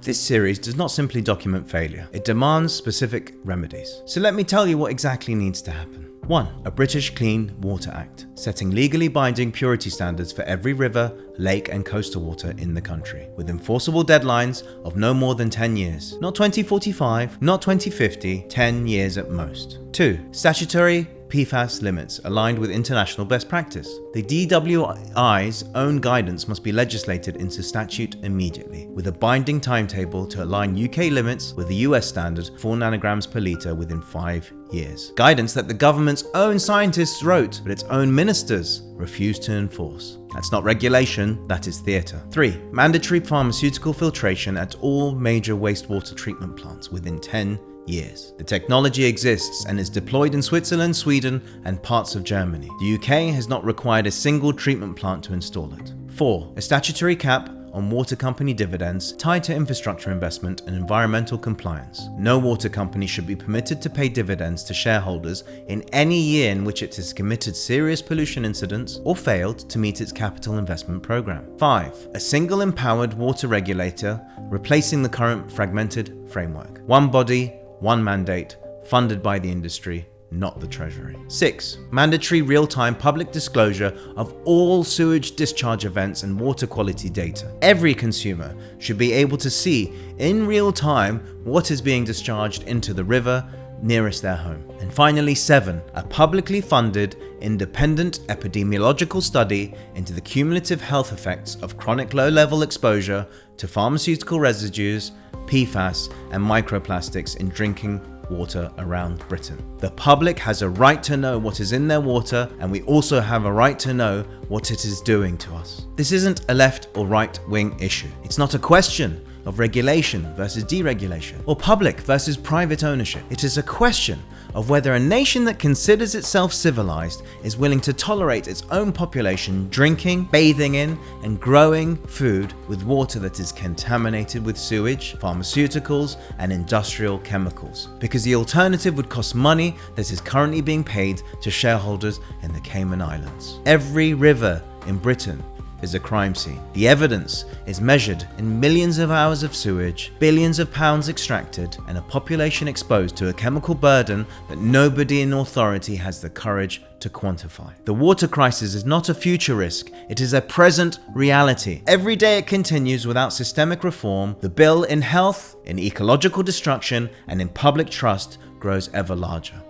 This series does not simply document failure, it demands specific remedies. So let me tell you what exactly needs to happen. 1. A British Clean Water Act, setting legally binding purity standards for every river, lake and coastal water in the country, with enforceable deadlines of no more than 10 years. Not 2045, not 2050, 10 years at most. 2. Statutory PFAS limits aligned with international best practice. The DWI's own guidance must be legislated into statute immediately, with a binding timetable to align UK limits with the US standard 4 nanograms per litre within 5 years. Guidance that the government's own scientists wrote, but its own ministers refused to enforce. That's not regulation, that is theatre. 3. Mandatory pharmaceutical filtration at all major wastewater treatment plants within 10 years. The technology exists and is deployed in Switzerland, Sweden, and parts of Germany. The UK has not required a single treatment plant to install it. 4. A statutory cap on water company dividends tied to infrastructure investment and environmental compliance. No water company should be permitted to pay dividends to shareholders in any year in which it has committed serious pollution incidents or failed to meet its capital investment program. 5. A single empowered water regulator replacing the current fragmented framework. One body, one mandate, funded by the industry, not the Treasury. 6. Mandatory real-time public disclosure of all sewage discharge events and water quality data. Every consumer should be able to see in real time what is being discharged into the river nearest their home. And finally, 7. A publicly funded, independent epidemiological study into the cumulative health effects of chronic low-level exposure to pharmaceutical residues, PFAS, and microplastics in drinking water around Britain. The public has a right to know what is in their water, and we also have a right to know what it is doing to us. This isn't a left or right wing issue. It's not a question of regulation versus deregulation, or public versus private ownership. It is a question of whether a nation that considers itself civilized is willing to tolerate its own population drinking, bathing in, and growing food with water that is contaminated with sewage, pharmaceuticals, and industrial chemicals. Because the alternative would cost money that is currently being paid to shareholders in the Cayman Islands. Every river in Britain is a crime scene. The evidence is measured in millions of hours of sewage, billions of pounds extracted, and a population exposed to a chemical burden that nobody in authority has the courage to quantify. The water crisis is not a future risk, it is a present reality. Every day it continues without systemic reform. The bill in health, in ecological destruction, and in public trust grows ever larger.